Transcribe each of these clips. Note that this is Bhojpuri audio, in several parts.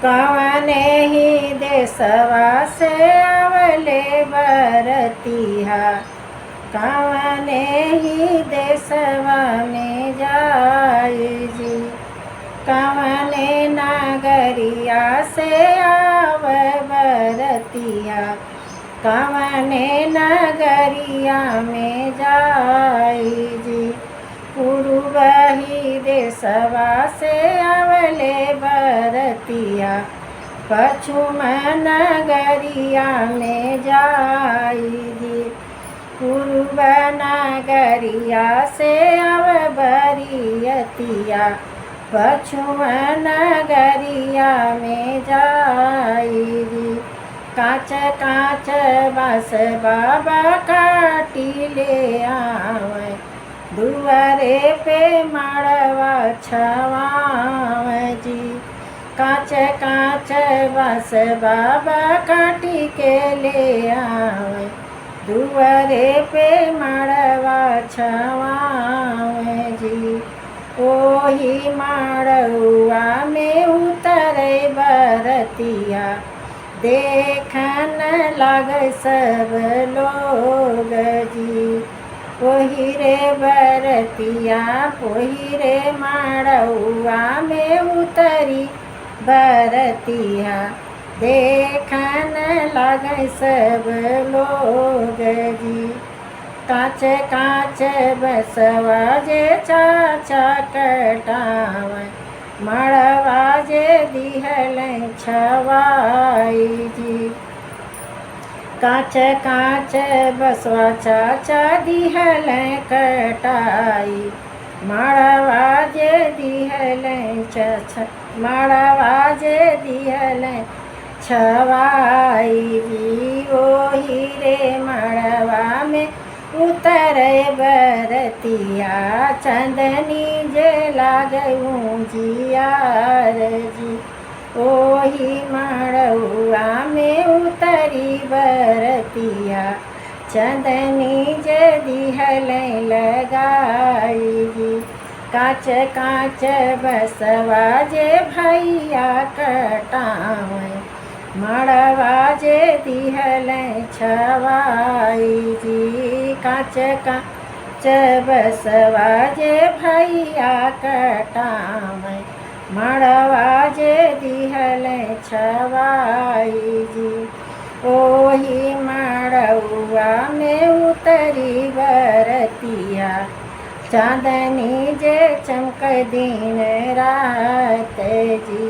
कवने ही देशवा से आवले बरतिया, कवने ही देशवा में जाई जी। कवने नगरिया से आव बरतिया, कवने नगरिया में जाई जी। पूर्व ही देशवा से आवले बरतिया, पश्चिम नगरिया में जाई जी। पूर्व नगरिया से आव बरियतिया, पश्चिम नगरिया में जाई जी। काच काच बस बाबा काटी ले आवे, दुआरे पे माड़वा छवाव जी। काच काच बस बाबा काटी के ले आवे, दुआरे पे माड़वा छवाव जी। ओही माड़ुआ में उतरे बरतिया, देखन लग सब लोग जी। ओही रे बरतिया, ओही रे माड़ुआ में उतरी बरतिया, देखन लग सब लोग जी। काच काच बसवा जे चाचा कटावे, माड़वा जे दिहल छवाई जी। काच काच बसवा चाचा दिहल कटाई, माड़वा जे दिहल माड़वा जे दिहल छवाई जी। ओही रे माड़वा में उतरे बरतिया, चंदनी जे लागू जियार जी। ओही माड़ुआ में उतरी बरतिया, चंदनी जे दिहल लगाई जी। काच काच बसवा जे भैया कटावे, माड़वा जे दिहल छवाई जी। काच काच बसवा जे भैया कटावे, माड़वा जे दिहल छवाई जी। ओही माड़ुआ में उतरी बरतिया, चांदनी जे चमक दिन रात जी।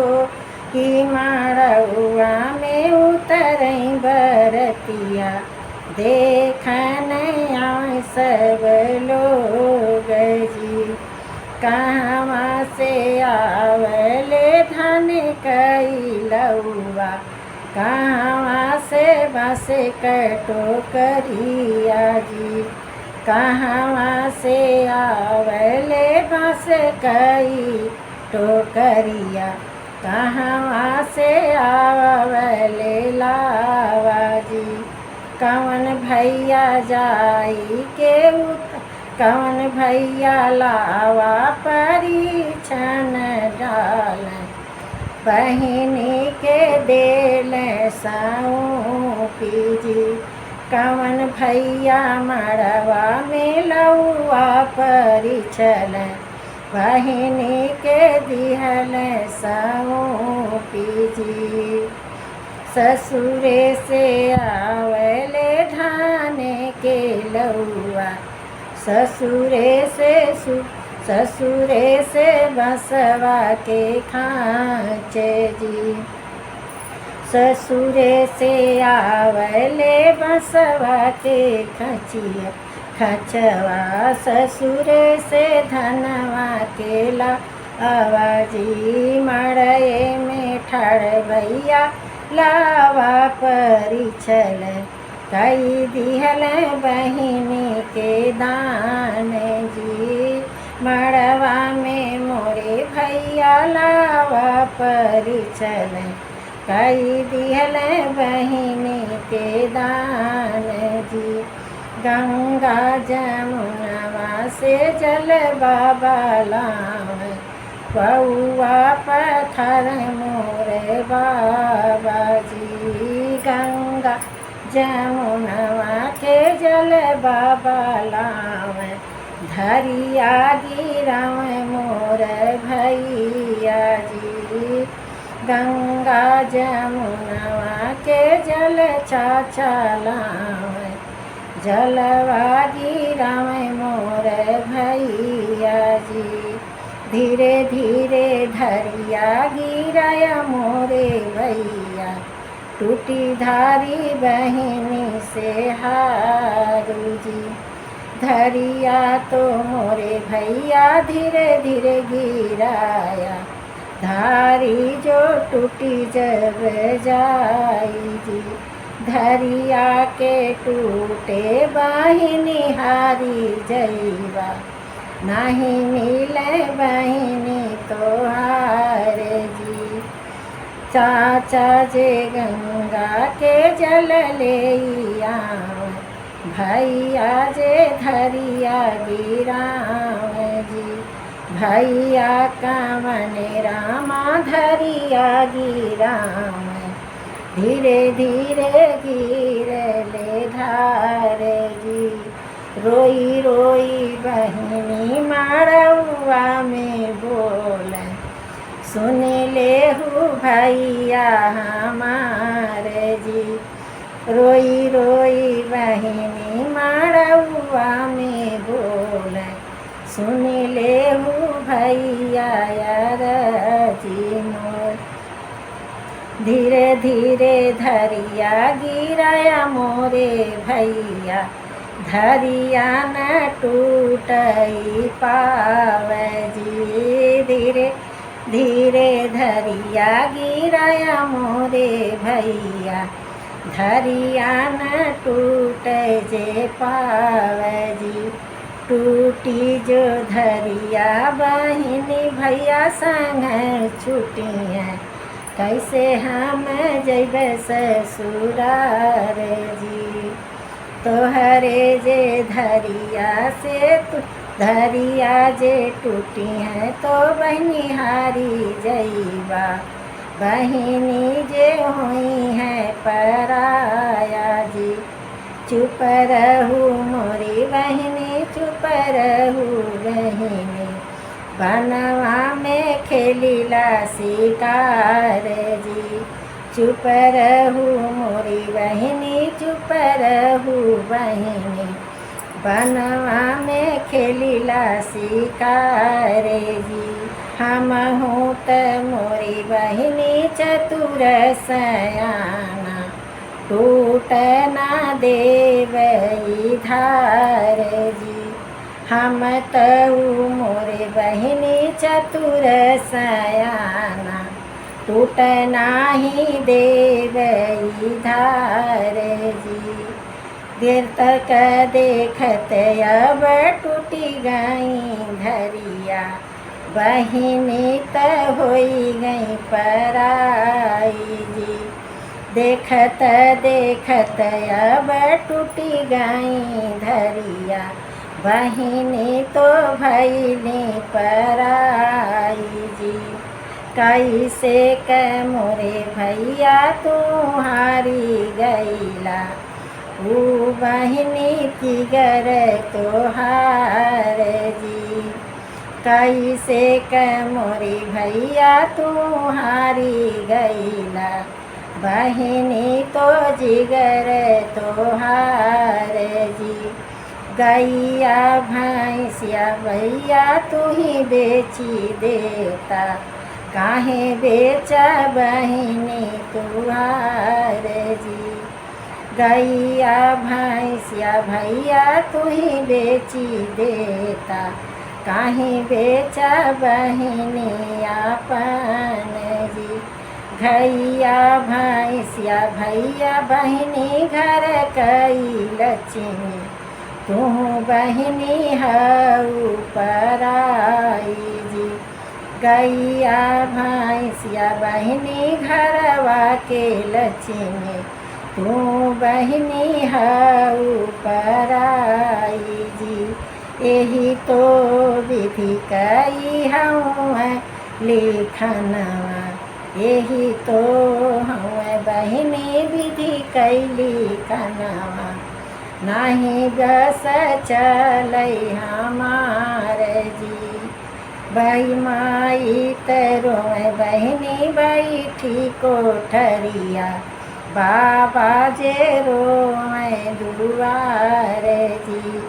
ओही माड़ुआ में उतरी बरतिया, देखन आए सब लोग जी। कहवा से आवले धन कैलौआ, कहवा से बस कटोकरिया जी। कहवा से आवले बस कई टोकरिया, कहवा से आवले लावा जी। कवन भैया जाई के कवन भैया लावा परीक्षण डाल, बहिनी के देल सौंपी जी। कवन भैया माड़वा में लौआ परिछल, बहिनी के दिहल सौंपी जी। ससुरे से आवले धान के लौआ, ससुरे से बसवा के खाँचे जी। ससुरे से आवले बसवा के खचवा, ससुरे से धनवा के लावा जी। मड़े में ठाड़ भैया लावा परिछल, कई दिहल बहिनी के दान जी। मड़वा में मोरे भैया लावा परिछल, कई दिहल बहिनी के दान जी। गंगा जमुनवा से जल बाबा लावे, पौआ पत्थर बाबा जी। गंगा जमुनवा के जल बाबा लावे, धरिया गिरावे मोर भैया जी। गंगा जमुनवा के जल चाचा लावे, जलवा गिरावे मोर भैया जी। धीरे धीरे धरिया गिराया मोरे भैया, टूटी धारी बहिनी से हारू जी। धरिया तो मोरे भैया धीरे धीरे गिराया, धारी जो टूटी जब जाई जी। धरिया के टूटे बहिनी हारी जईबा, नहीं मिले बहिनी तोहार जी। चाचा जे गंगा के जल ले आवे, भैया जे धरिया गिरावे जी। भैया कामन रामा धरिया गिरावे, धीरे धीरे गिरले धार जी। रोई रोई बहिनी मारवा में बोले, सुन ले हूँ भैया हमारे जी। रोई रोई बहिनी मारवा में बोले, सुन ले हूँ भैया यार जी मोर। धीरे धीरे धरिया गिराया मोरे भैया, धरिया न टूटई पावे जी। धीरे धीरे धरिया गिराया मोरे भैया, धरिया न टूट जे पावे जी। टूटी जो धरिया बहिनी भैया संग छूटी है, कैसे हम जैब ससुरार जी। तोहरे जे धरिया से धरिया जे टूटी है, तो बहिनी हारी जईबा। बहिनी जे हुई है पराया जी। चुप रहू मोरी बहिनी, चुप रहू बहिनी, बनवा में खेलीला शिकार जी। चुप रहू मोरी बहिनी, चुप रहू बहिनी, बनवा में खेलीला शिकार जी। हम हूँ त मोरी बहिनी चतुर सयाना, टूट ना देवई धार जी। हम तऊ मोरे बहिनी चतुर सयाना, टूट नाही देवई धार जी। देर तक देखत अब टूटी गई धरिया, बहिनी त होई गई पराई जी। देखत देखत अब टूटी गई धरिया, बहिनी तो भैली पराई जी। कैसे क मोरे भैया तुम्हारी गईला, ऊ बहिनी तिगर तोहार जी। कैसे क मोरी भैया तुम्हारी गईला, बहिनी तो जिगर तोहार जी। गैया भैंसिया भैया तू ही बेची देता, काहे बेचा बहिनी तुहार जी। गैया भैंसिया भैया तू ही बेची देता, काहे बेचा बहिनी आपन जी। गैया भैंसिया भैया बहिनी घर कई लक्ष्मी, तू बहिनी हऊ पराई जी। गैया भैंसिया बहिनी घरवा के लक्ष्मी, तू बहिनी हऊ पराई जी। यही तो विधि कई हूँ लिखनवा, यही तो हमें बहिनी विधि कैली कनवा नहीं बस चलै हमारे जी। बाई माई तरो बहिनी बैठी कोठरिया बाबा जे रोए दुआरे जी।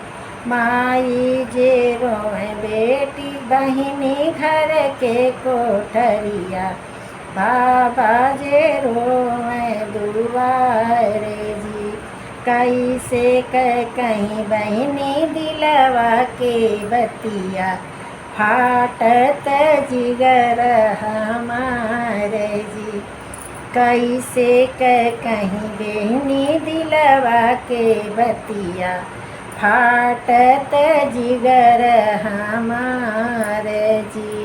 माई जे रोए बेटी बहिनी घर के कोठरिया बाबा जे रोए दुआरे जी। कैसे कहीं बहिनी दिलवा के बतिया फाटत जिगर हमारे जी। कैसे कहीं बहिनी दिलवा के बतिया फाटत जिगर हमारे जी।